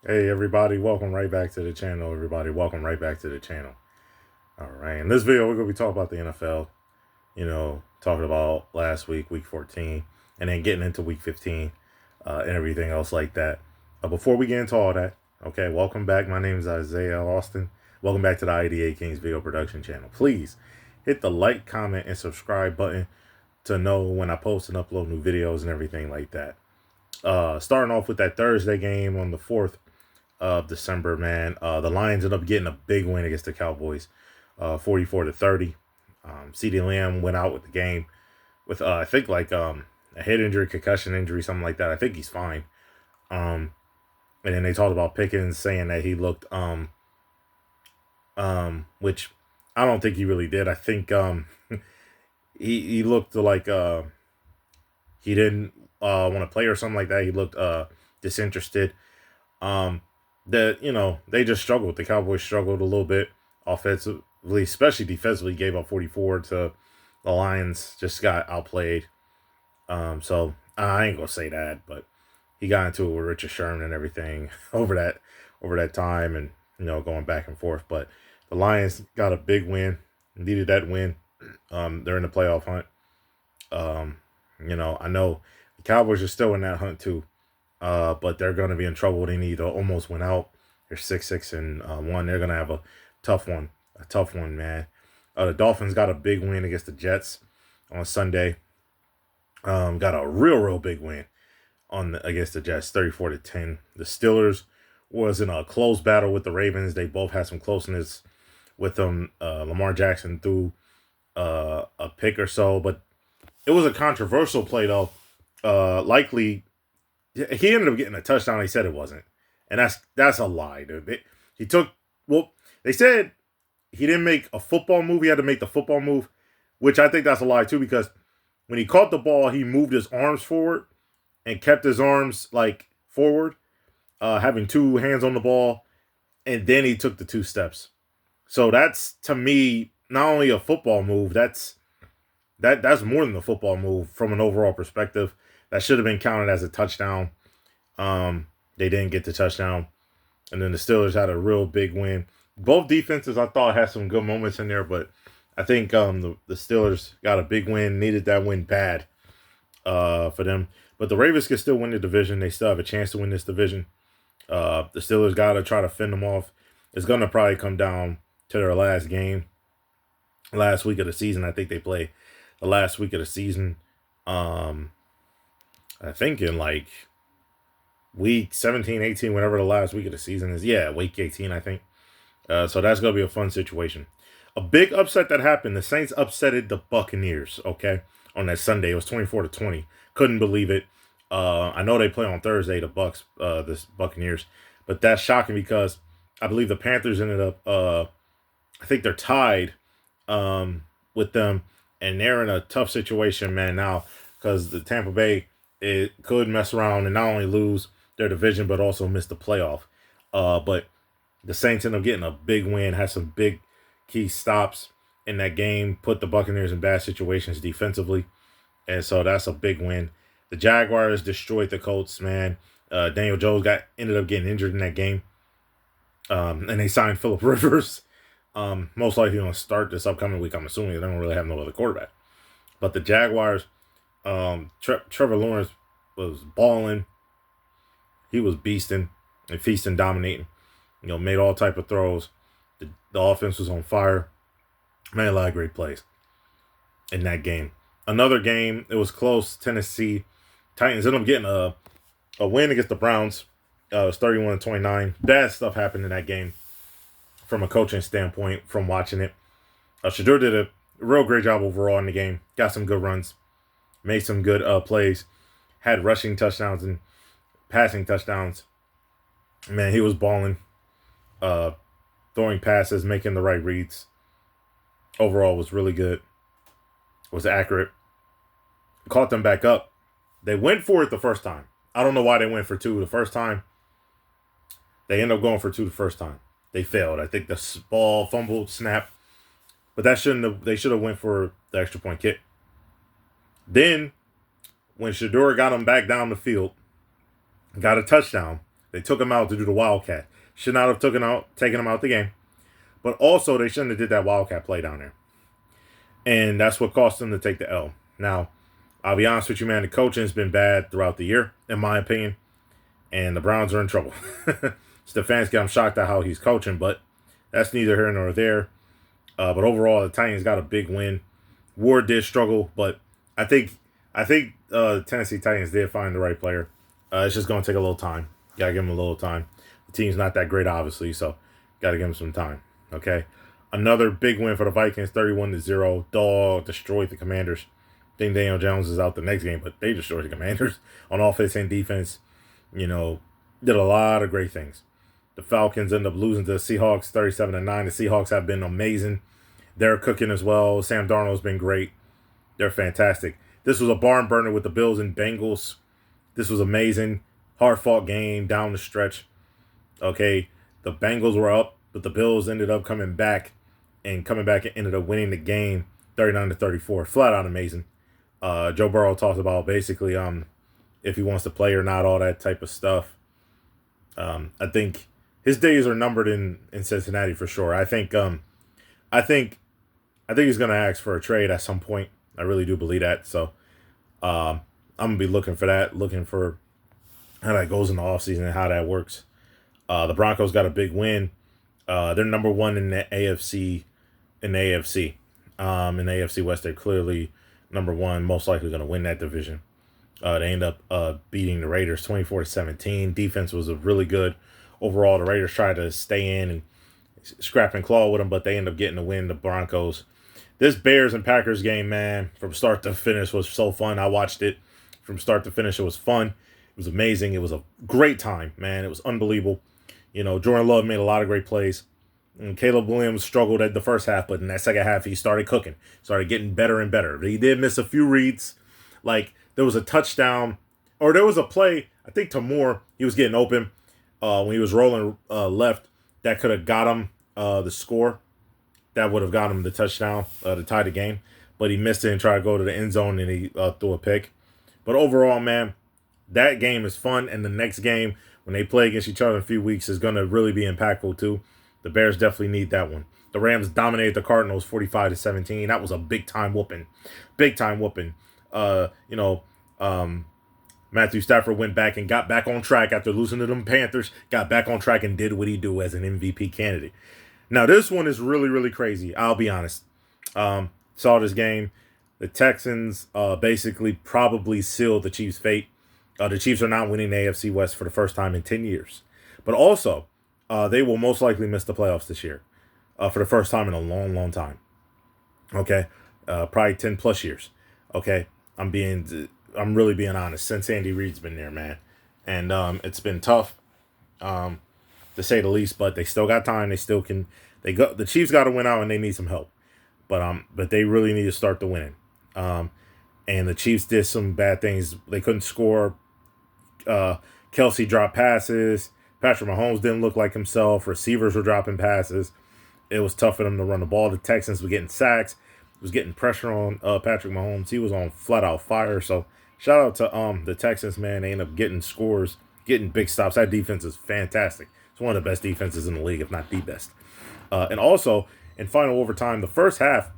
Hey everybody, welcome right back to the channel. Everybody, welcome right back to the channel. All right, in this video, we're gonna be talking about the NFL. Talking about last week, week 14, and then getting into week 15 and everything else like that. Before we get into all that, okay, welcome back. My name is Isaiah Austin. Welcome back to the IDA Kings video production channel. Please hit the like, comment, and subscribe button to know when I post and upload new videos and everything like that. Starting off with that Thursday game on the 4th of December, man. The Lions ended up getting a big win against the Cowboys, 44-30. CeeDee Lamb went out with the game with I think like a head injury, concussion injury, something like that. I think he's fine. Um, and then they talked about Pickens saying that he looked which I don't think he really did. I think he looked like he didn't want to play or something like that. He looked disinterested. Um, that they just struggled. The Cowboys struggled a little bit offensively, especially defensively. Gave up 44 to the Lions. Just got outplayed. So I ain't gonna say that, but he got into it with Richard Sherman and everything over that time, and going back and forth. But the Lions got a big win. Needed that win. They're in the playoff hunt. Um, I know the Cowboys are still in that hunt too. But they're going to be in trouble. They need to almost win out. They're 6-6-1. They're going to have a tough one, man. The Dolphins got a big win against the Jets on Sunday. Got a real big win against the Jets, 34-10. The Steelers was in a close battle with the Ravens. They both had some closeness with them. Lamar Jackson threw a pick or so, but it was a controversial play though. Likely he ended up getting a touchdown. He said it wasn't, and that's a lie, dude. He took well. They said he didn't make a football move. He had to make the football move, which I think that's a lie too. Because when he caught the ball, he moved his arms forward and kept his arms like forward, having two hands on the ball, and then he took the two steps. So that's to me not only a football move. That's more than a football move from an overall perspective. That should have been counted as a touchdown. They didn't get the touchdown. And then the Steelers had a real big win. Both defenses I thought had some good moments in there, but I think the Steelers got a big win, needed that win bad for them. But the Ravens can still win the division. They still have a chance to win this division. The Steelers got to try to fend them off. It's going to probably come down to their last game, last week of the season. I think they play the last week of the season. I think in like week 17, 18, whenever the last week of the season is. Yeah, week 18, I think. So that's going to be a fun situation. A big upset that happened. The Saints upsetted the Buccaneers, okay, on that Sunday. It was 24-20. Couldn't believe it. I know they play on Thursday, this Buccaneers. But that's shocking because I believe the Panthers ended up, I think they're tied with them. And they're in a tough situation, man, now. Because the Tampa Bay, it could mess around and not only lose their division, but also miss the playoff. But the Saints end up getting a big win, had some big key stops in that game, put the Buccaneers in bad situations defensively. And so that's a big win. The Jaguars destroyed the Colts, man. Daniel Jones ended up getting injured in that game. And they signed Phillip Rivers. Most likely going to start this upcoming week. I'm assuming they don't really have no other quarterback. But the Jaguars, Trevor Lawrence was balling. He was beasting and feasting, dominating. Made all type of throws. The offense was on fire. Made a lot of great plays in that game. Another game, it was close. Tennessee Titans ended up getting a win against the Browns. It was 31-29. Bad stuff happened in that game from a coaching standpoint from watching it. Shedeur did a real great job overall in the game. Got some good runs. Made some good plays. Had rushing touchdowns and passing touchdowns. Man, he was balling. Throwing passes, making the right reads. Overall was really good. Was accurate. Caught them back up. They went for it the first time. I don't know why they went for two the first time. They ended up going for two the first time. They failed. I think the ball fumbled, snapped. But they should have went for the extra point kick. Then, when Shedeur got him back down the field, got a touchdown, They took him out to do the Wildcat. Should not have taken him out the game. But also, they shouldn't have did that Wildcat play down there. And that's what cost them to take the L. Now, I'll be honest with you, man. The coaching has been bad throughout the year, in my opinion. And the Browns are in trouble. Stefanski, I'm shocked at how he's coaching, but that's neither here nor there. But overall, the Titans got a big win. Ward did struggle, but I think Tennessee Titans did find the right player. It's just going to take a little time. Got to give him a little time. The team's not that great, obviously, so got to give him some time. Okay. Another big win for the Vikings, 31-0. Dog destroyed the Commanders. I think Daniel Jones is out the next game, but they destroyed the Commanders on offense and defense. You know, did a lot of great things. The Falcons end up losing to the Seahawks 37-9. The Seahawks have been amazing. They're cooking as well. Sam Darnold's been great. They're fantastic. This was a barn burner with the Bills and Bengals. This was amazing. Hard-fought game down the stretch. Okay, the Bengals were up, but the Bills ended up coming back and ended up winning the game 39-34. Flat out amazing. Joe Burrow talked about basically if he wants to play or not, all that type of stuff. I think his days are numbered in Cincinnati for sure. I think he's gonna ask for a trade at some point. I really do believe that. So I'm gonna be looking for that, looking for how that goes in the offseason and how that works. The Broncos got a big win. They're number one in the AFC. In the AFC West, they're clearly number one, most likely going to win that division. They end up beating the Raiders 24-17. Defense was really good. Overall, the Raiders tried to stay in and scrap and claw with them, but they end up getting the win, the Broncos. This Bears and Packers game, man, from start to finish was so fun. I watched it from start to finish. It was fun. It was amazing. It was a great time, man. It was unbelievable. You know, Jordan Love made a lot of great plays. And Caleb Williams struggled at the first half, but in that second half, he started cooking, started getting better and better. He did miss a few reads. Like, there was a touchdown, or there was a play, I think to Moore, he was getting open when he was rolling left. That could have got him the score. That would have got him the touchdown to tie the game. But he missed it and tried to go to the end zone, and he threw a pick. But overall, man, that game is fun. And the next game, when they play against each other in a few weeks, is going to really be impactful, too. The Bears definitely need that one. The Rams dominated the Cardinals 45-17. That was a big-time whooping. Big-time whooping. Matthew Stafford went back and got back on track after losing to them Panthers. Got back on track and did what he do as an MVP candidate. Now, this one is really, really crazy. I'll be honest. Saw this game. The Texans basically probably sealed the Chiefs' fate. The Chiefs are not winning the AFC West for the first time in 10 years. But also, they will most likely miss the playoffs this year for the first time in a long, long time. Okay? Probably 10 plus years. Okay? I'm really being honest. Since Andy Reid's been there, man. And it's been tough, to say the least, but they still got time. They still can. The Chiefs got to win out, and they need some help. But they really need to start the winning. And the Chiefs did some bad things. They couldn't score. Kelsey dropped passes. Patrick Mahomes didn't look like himself. Receivers were dropping passes. It was tough for them to run the ball. The Texans were getting sacks. Was getting pressure on Patrick Mahomes. He was on flat out fire. So shout out to the Texans, man. They end up getting scores, getting big stops. That defense is fantastic. It's one of the best defenses in the league, if not the best. And also, in final overtime, the first half,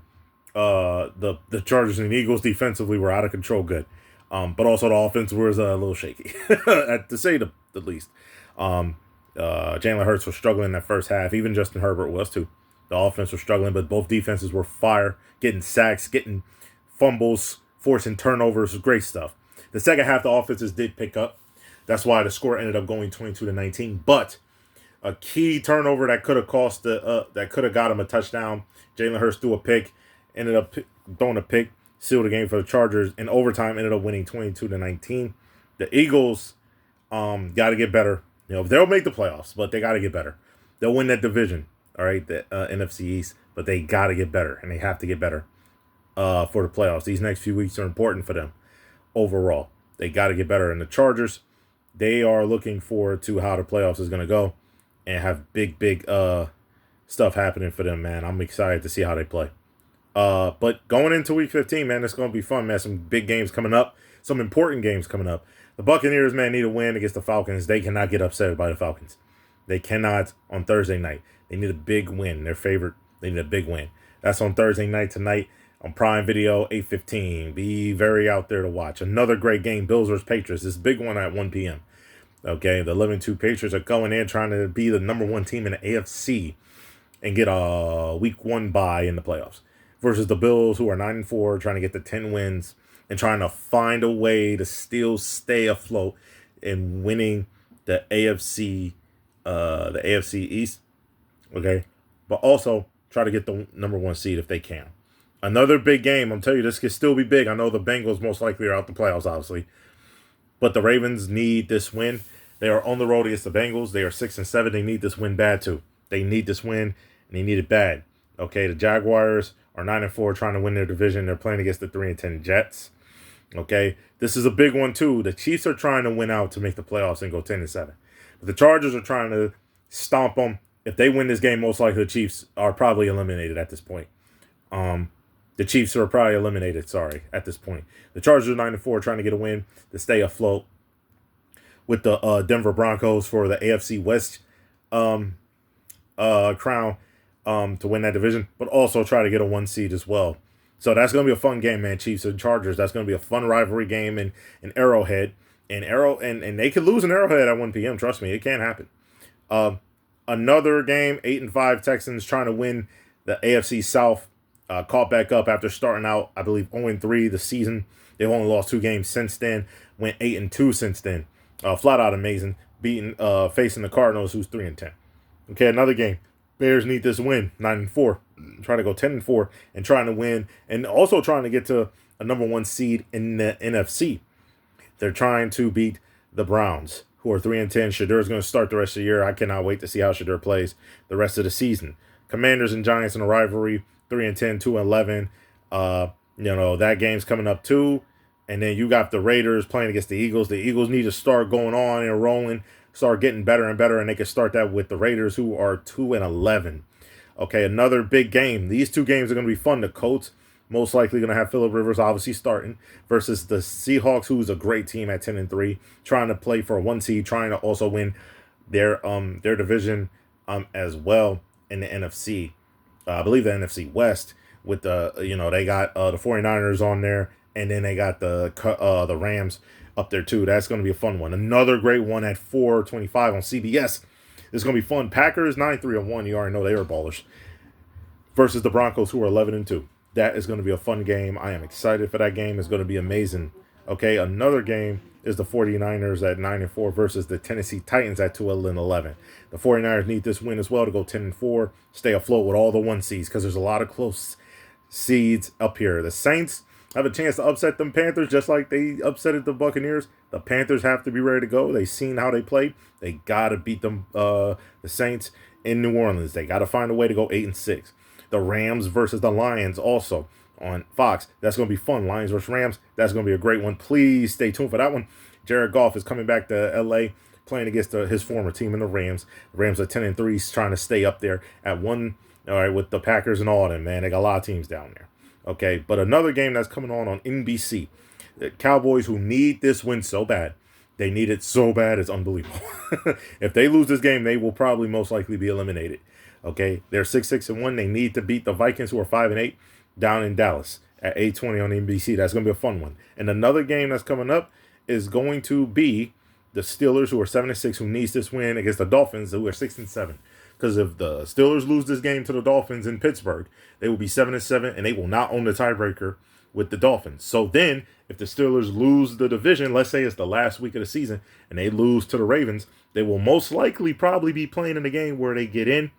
the Chargers and the Eagles defensively were out of control good. But also the offense was a little shaky, to say the least. Jalen Hurts was struggling in that first half. Even Justin Herbert was too. The offense was struggling, but both defenses were fire, getting sacks, getting fumbles, forcing turnovers, great stuff. The second half, the offenses did pick up. That's why the score ended up going 22-19. But a key turnover that could have got him a touchdown. Jalen Hurts threw a pick, ended up throwing a pick, sealed the game for the Chargers. In overtime, ended up winning 22-19. The Eagles got to get better. You know, they'll make the playoffs, but they got to get better. They'll win that division, all right, the NFC East, but they got to get better, and they have to get better for the playoffs. These next few weeks are important for them overall. They got to get better. And the Chargers, they are looking forward to how the playoffs is going to go and have big stuff happening for them, man. I'm excited to see how they play. But going into Week 15, man, it's going to be fun, man. Some big games coming up, some important games coming up. The Buccaneers, man, need a win against the Falcons. They cannot get upset by the Falcons. They cannot on Thursday night. They need a big win. They're favored. They need a big win. That's on Thursday night tonight on Prime Video, 8:15. Be very out there to watch. Another great game, Bills vs. Patriots. This big one at 1 p.m. Okay, the 11-2 Patriots are going in trying to be the number one team in the AFC and get a week 1 bye in the playoffs versus the Bills, who are 9-4, trying to get the 10 wins and trying to find a way to still stay afloat in winning the AFC East. Okay, but also try to get the number 1 seed if they can. Another big game. I'm telling you, this could still be big. I know the Bengals most likely are out the playoffs, obviously, but the Ravens need this win. They are on the road against the Bengals. They are 6-7. They need this win bad too. They need this win, and they need it bad. Okay, the Jaguars are 9-4, trying to win their division. They're playing against the 3-10 Jets. Okay, this is a big one too. The Chiefs are trying to win out to make the playoffs and go 10-7. But the Chargers are trying to stomp them. If they win this game, most likely the Chiefs are probably eliminated at this point. The Chiefs are probably eliminated, at this point. The Chargers are 9-4, trying to get a win to stay afloat with the Denver Broncos for the AFC West crown to win that division, but also try to get a 1 seed as well. So that's going to be a fun game, man. Chiefs and Chargers. That's going to be a fun rivalry game in Arrowhead. And they could lose in Arrowhead at 1 p.m. Trust me, it can't happen. Another game, 8-5 Texans trying to win the AFC South. Caught back up after starting out, I believe, 0-3 the season. They've only lost 2 games since then. Went 8-2 since then. Flat out amazing. Facing the Cardinals, who's 3-10. Okay, another game. Bears need this win, 9-4. Trying to go 10-4 and trying to win, and also trying to get to a number 1 seed in the NFC. They're trying to beat the Browns, who are 3-10. Shedur's going to start the rest of the year. I cannot wait to see how Shedur plays the rest of the season. Commanders and Giants in a rivalry, 3-10, 2-11. That game's coming up too. And then you got the Raiders playing against the Eagles. The Eagles need to start going on and rolling, start getting better and better, and they can start that with the Raiders, who are 2-11. Okay, another big game. These 2 games are going to be fun. The Colts, most likely going to have Phillip Rivers obviously starting, versus the Seahawks, who's a great team at 10-3, trying to play for a 1 seed, trying to also win their division as well in the NFC. I believe the NFC West with they got the 49ers on there, and then they got the Rams up there too. That's going to be a fun one. Another great one at 4:25 on CBS. It's going to be fun. Packers 9-3-1. You already know they were ballers. Versus the Broncos, who are 11-2. That is going to be a fun game. I am excited for that game. It's going to be amazing. Okay, another game is the 49ers at 9-4 versus the Tennessee Titans at 2-11. The 49ers need this win as well to go 10-4, stay afloat with all the 1 seeds, because there's a lot of close seeds up here. The Saints have a chance to upset them Panthers just like they upsetted the Buccaneers. The Panthers have to be ready to go. They've seen how they played. They got to beat them, the Saints in New Orleans. They got to find a way to go 8-6. The Rams versus the Lions also on Fox. That's going to be fun. Lions versus Rams. That's going to be a great one. Please stay tuned for that one. Jared Goff is coming back to L.A., playing against his former team in the Rams. The Rams are 10-3, trying to stay up there at 1, all right, with the Packers and all them, man. They got a lot of teams down there. Okay, but another game that's coming on NBC. The Cowboys, who need this win so bad. They need it so bad, it's unbelievable. If they lose this game, they will probably most likely be eliminated. Okay, they're 6-1. They need to beat the Vikings, who are 5-8, down in Dallas at 8:20 on NBC. That's going to be a fun one. And another game that's coming up is going to be the Steelers, who are 7-6, who needs this win against the Dolphins, who are 6-7. Because if the Steelers lose this game to the Dolphins in Pittsburgh, they will be 7-7, and they will not own the tiebreaker with the Dolphins. So then, if the Steelers lose the division, let's say it's the last week of the season, and they lose to the Ravens, they will most likely probably be playing in a game where they get in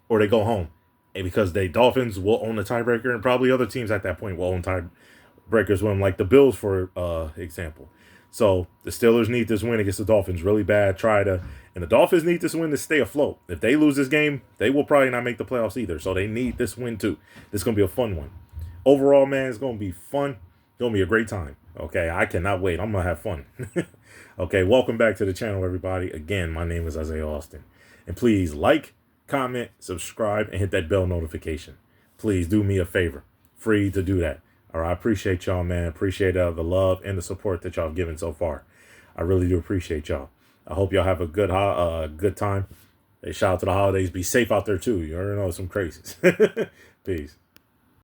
or they go home. And because the Dolphins will own the tiebreaker, and probably other teams at that point will own tiebreakers with them, like the Bills, for example. So the Steelers need this win against the Dolphins really bad. And the Dolphins need this win to stay afloat. If they lose this game, they will probably not make the playoffs either. So they need this win too. This is going to be a fun one. Overall, man, it's going to be fun. It's going to be a great time. Okay, I cannot wait. I'm going to have fun. Okay, welcome back to the channel, everybody. Again, my name is Isaiah Austin. And please like, comment, subscribe, and hit that bell notification. Please do me a favor. Free to do that. All right, I appreciate y'all, man. Appreciate the love and the support that y'all have given so far. I really do appreciate y'all. I hope y'all have a good time. Hey, shout out to the holidays. Be safe out there too. You already know some crazies. Peace.